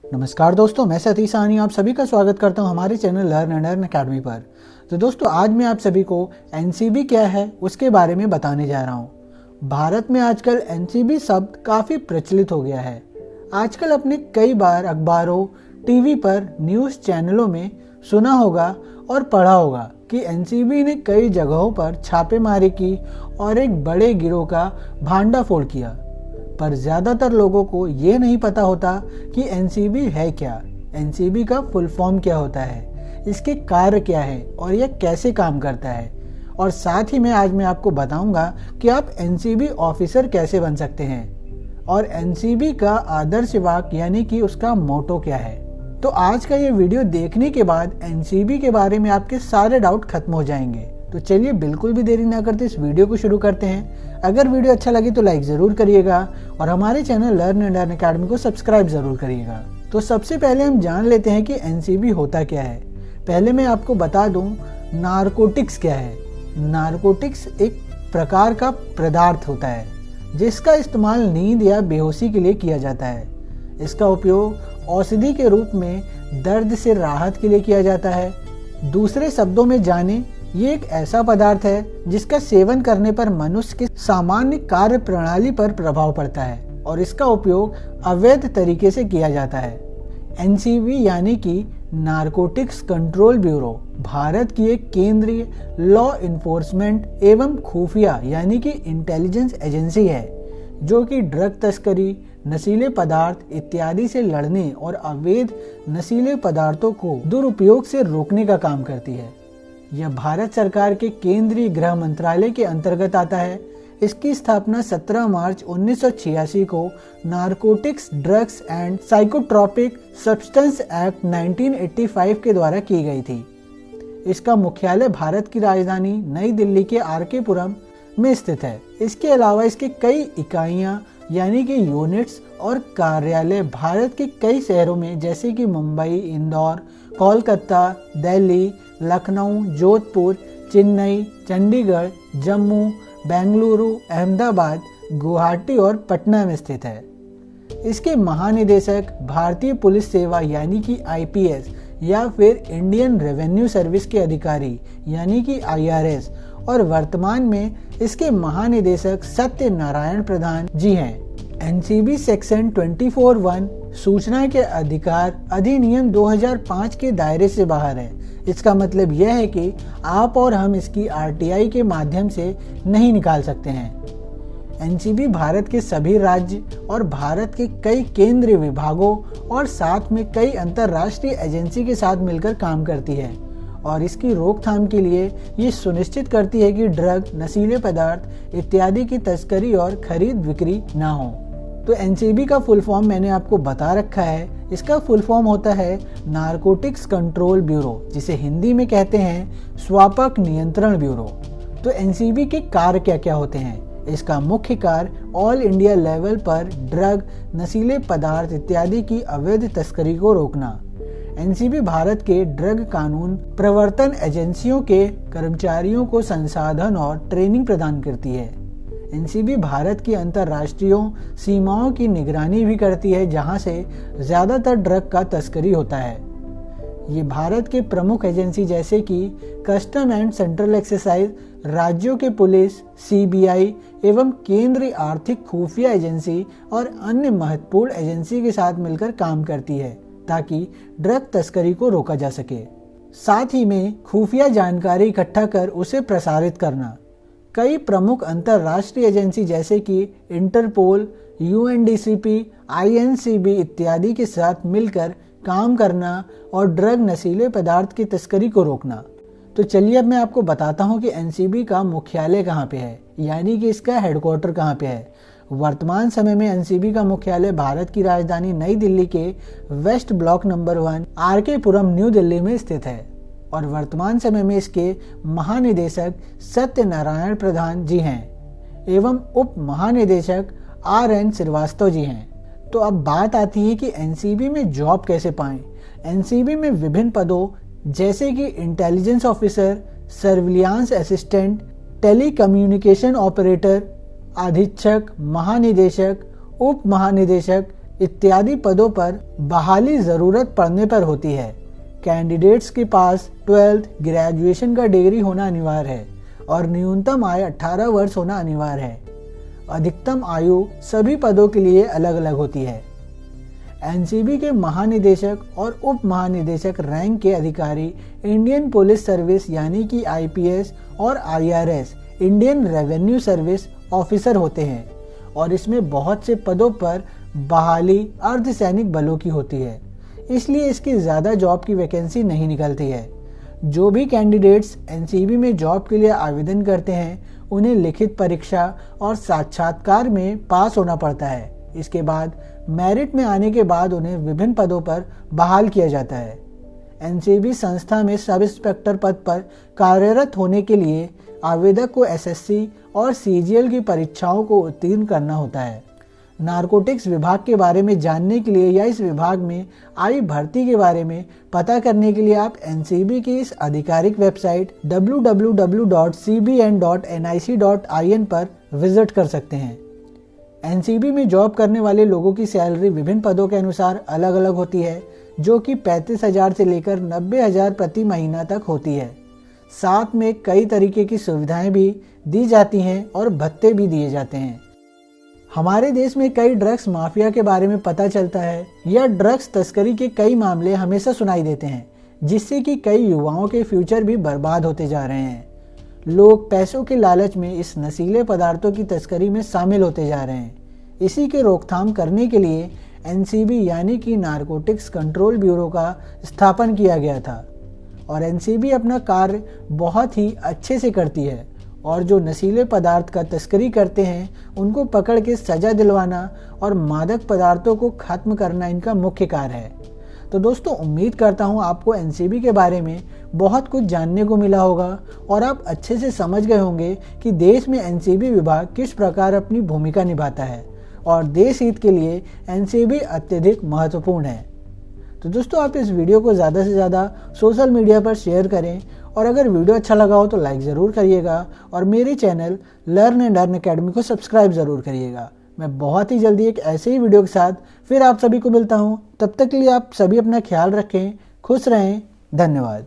नमस्कार दोस्तों, मैं सतीश साहनी आप सभी का स्वागत करता हूं हमारे channel learn and earn academy पर। तो दोस्तों, आज मैं आप सभी को एनसीबी क्या है उसके बारे में बताने जा रहा हूं। भारत में आजकल एनसीबी शब्द काफ़ी प्रचलित हो गया है। आजकल आपने कई बार अखबारों, टीवी पर, न्यूज़ चैनलों में सुना होगा और पढ़ा होगा कि एनसीबी ने कई जगहों पर छापेमारी की और एक बड़े गिरोह का भांडाफोड़ किया। पर ज़्यादातर लोगों को ये नहीं पता होता कि एनसीबी है क्या, एनसीबी का फुल फॉर्म क्या होता है, इसके कार्य क्या है और यह कैसे काम करता है। और साथ ही में आज मैं आपको बताऊंगा कि आप एनसीबी ऑफिसर कैसे बन सकते हैं और एनसीबी का आदर्श वाक्य यानी कि उसका मोटो क्या है। तो आज का ये वीडियो देखने के बाद एनसीबी के बारे में आपके सारे डाउट खत्म हो जाएंगे। तो चलिए बिल्कुल भी देरी ना करते इस वीडियो को शुरू करते हैं। अगर वीडियो अच्छा लगे तो लाइक ज़रूर करिएगा और हमारे channel learn and earn academy को सब्सक्राइब ज़रूर करिएगा। तो सबसे पहले हम जान लेते हैं कि एनसीबी होता क्या है। पहले मैं आपको बता दूं नारकोटिक्स क्या है। नारकोटिक्स एक प्रकार का पदार्थ होता है जिसका इस्तेमाल नींद या बेहोशी के लिए किया जाता है। इसका उपयोग औषधि के रूप में दर्द से राहत के लिए किया जाता है। दूसरे शब्दों में जाने, ये एक ऐसा पदार्थ है जिसका सेवन करने पर मनुष्य की सामान्य कार्य प्रणाली पर प्रभाव पड़ता है और इसका उपयोग अवैध तरीके से किया जाता है। एनसीबी यानी कि नारकोटिक्स कंट्रोल ब्यूरो भारत की एक केंद्रीय लॉ इन्फोर्समेंट एवं खुफिया यानी कि इंटेलिजेंस एजेंसी है जो कि ड्रग तस्करी, नशीले पदार्थ इत्यादि से लड़ने और अवैध नशीले पदार्थों को दुरुपयोग से रोकने का काम करती है। यह भारत सरकार के केंद्रीय गृह मंत्रालय के अंतर्गत आता है। इसकी स्थापना 17 मार्च 1986 को narcotics, drugs and psychotropic substance act 1985 के द्वारा की गई थी। इसका मुख्यालय भारत की राजधानी नई दिल्ली के आरके पुरम में स्थित है। इसके अलावा इसके कई इकाइयां यानी कि यूनिट्स और कार्यालय भारत के कई शहरों में जैसे कि मुंबई, इंदौर, कोलकाता, दिल्ली, लखनऊ, जोधपुर, चेन्नई, चंडीगढ़, जम्मू, बेंगलुरु, अहमदाबाद, गुवाहाटी और पटना में स्थित है। इसके महानिदेशक भारतीय पुलिस सेवा यानी कि आईपीएस या फिर इंडियन रेवेन्यू सर्विस के अधिकारी यानी कि आईआरएस और वर्तमान में इसके महानिदेशक सत्यनारायण प्रधान जी हैं। एनसीबी सेक्शन 24(1) सूचना के अधिकार अधिनियम 2005 के दायरे से बाहर है। इसका मतलब यह है कि आप और हम इसकी आरटीआई के माध्यम से नहीं निकाल सकते हैं। एनसीबी भारत के सभी राज्य और भारत के कई केंद्रीय विभागों और साथ में कई अंतर्राष्ट्रीय एजेंसी के साथ मिलकर काम करती है और इसकी रोकथाम के लिए ये सुनिश्चित करती है कि ड्रग, नशीले पदार्थ इत्यादि की तस्करी और खरीद बिक्री ना हो। तो एनसीबी का फुल फॉर्म मैंने आपको बता रखा है। इसका फुल फॉर्म होता है नारकोटिक्स कंट्रोल ब्यूरो, जिसे हिंदी में कहते हैं स्वापक नियंत्रण ब्यूरो। तो एनसीबी के कार्य क्या क्या होते हैं? इसका मुख्य कार्य ऑल इंडिया लेवल पर ड्रग, नशीले पदार्थ इत्यादि की अवैध तस्करी को रोकना। एनसीबी भारत के ड्रग कानून प्रवर्तन एजेंसियों के कर्मचारियों को संसाधन और ट्रेनिंग प्रदान करती है। एनसीबी भारत की अंतर्राष्ट्रीय सीमाओं की निगरानी भी करती है जहां से ज्यादातर ड्रग का तस्करी होता है। ये भारत के प्रमुख एजेंसी जैसे कि कस्टम एंड सेंट्रल एक्साइज, राज्यों के पुलिस, सीबीआई एवं केंद्रीय आर्थिक खुफिया एजेंसी और अन्य महत्वपूर्ण एजेंसी के साथ मिलकर काम करती है ताकि ड्रग तस्करी को रोका जा सके। साथ ही में खुफिया जानकारी इकट्ठा कर उसे प्रसारित करना। कई प्रमुख अंतर्राष्ट्रीय एजेंसी जैसे कि इंटरपोल, यूएनडीसीपी, आईएनसीबी इत्यादि के साथ मिलकर काम करना और ड्रग, नशीले पदार्थ की तस्करी को रोकना। तो चलिए अब मैं आपको बताता हूँ कि एनसीबी का मुख्यालय कहाँ पे है, यानी कि इसका हेडक्वार्टर कहाँ पे है। वर्तमान समय में एनसीबी का मुख्यालय भारत की राजधानी नई दिल्ली के वेस्ट ब्लॉक नंबर 1 आरके पुरम न्यू दिल्ली में स्थित है और वर्तमान समय में इसके महानिदेशक सत्यनारायण प्रधान जी हैं एवं उप महानिदेशक RN श्रीवास्तव जी हैं। तो अब बात आती है कि एनसीबी में जॉब कैसे पाएं। एनसीबी में विभिन्न पदों जैसे कि intelligence officer, surveillance assistant, telecommunication operator, अधीक्षक, महानिदेशक, उप महानिदेशक, इत्यादि पदों पर बहाली ज़रूरत पड़ने पर होती है। कैंडिडेट्स के पास 12th ग्रेजुएशन का डिग्री होना अनिवार्य है और न्यूनतम आयु 18 वर्ष होना अनिवार्य है। अधिकतम आयु सभी पदों के लिए अलग अलग होती है। एनसीबी के महानिदेशक और उप महानिदेशक रैंक के अधिकारी इंडियन पुलिस सर्विस यानी कि आईपीएस और IRS Indian revenue service officer होते हैं और इसमें बहुत से पदों पर बहाली अर्धसैनिक बलों की होती है, इसलिए इसकी ज़्यादा जॉब की वैकेंसी नहीं निकलती है। जो भी कैंडिडेट्स एनसीबी में जॉब के लिए आवेदन करते हैं उन्हें लिखित परीक्षा और साक्षात्कार में पास होना पड़ता है। इसके बाद मेरिट में आने के बाद उन्हें विभिन्न पदों पर बहाल किया जाता है। एनसीबी संस्था में सब इंस्पेक्टर पद पर कार्यरत होने के लिए आवेदक को एसएससी और सीजीएल की परीक्षाओं को उत्तीर्ण करना होता है। नारकोटिक्स विभाग के बारे में जानने के लिए या इस विभाग में आई भर्ती के बारे में पता करने के लिए आप एनसीबी की इस आधिकारिक वेबसाइट www.cbn.nic.in पर विजिट कर सकते हैं। एनसीबी में जॉब करने वाले लोगों की सैलरी विभिन्न पदों के अनुसार अलग अलग होती है, जो कि 35,000 से लेकर 90,000 प्रति महीना तक होती है। साथ में कई तरीके की सुविधाएं भी दी जाती हैं और भत्ते भी दिए जाते हैं। हमारे देश में कई ड्रग्स माफिया के बारे में पता चलता है या ड्रग्स तस्करी के कई मामले हमेशा सुनाई देते हैं, जिससे कि कई युवाओं के फ्यूचर भी बर्बाद होते जा रहे हैं। लोग पैसों के लालच में इस नशीले पदार्थों की तस्करी में शामिल होते जा रहे हैं। इसी के रोकथाम करने के लिए एनसीबी यानी कि नारकोटिक्स कंट्रोल ब्यूरो का स्थापन किया गया था और एनसीबी अपना कार्य बहुत ही अच्छे से करती है और जो नशीले पदार्थ का तस्करी करते हैं उनको पकड़ के सजा दिलवाना और मादक पदार्थों को खत्म करना इनका मुख्य कार्य है। तो दोस्तों, उम्मीद करता हूँ आपको एनसीबी के बारे में बहुत कुछ जानने को मिला होगा और आप अच्छे से समझ गए होंगे कि देश में एनसीबी विभाग किस प्रकार अपनी भूमिका निभाता है और देश हित के लिए एनसीबी अत्यधिक महत्वपूर्ण है। तो दोस्तों, आप इस वीडियो को ज़्यादा से ज़्यादा सोशल मीडिया पर शेयर करें और अगर वीडियो अच्छा लगा हो तो लाइक ज़रूर करिएगा और मेरे channel learn and earn academy को सब्सक्राइब ज़रूर करिएगा। मैं बहुत ही जल्दी एक ऐसे ही वीडियो के साथ फिर आप सभी को मिलता हूँ। तब तक के लिए आप सभी अपना ख्याल रखें, खुश रहें। धन्यवाद।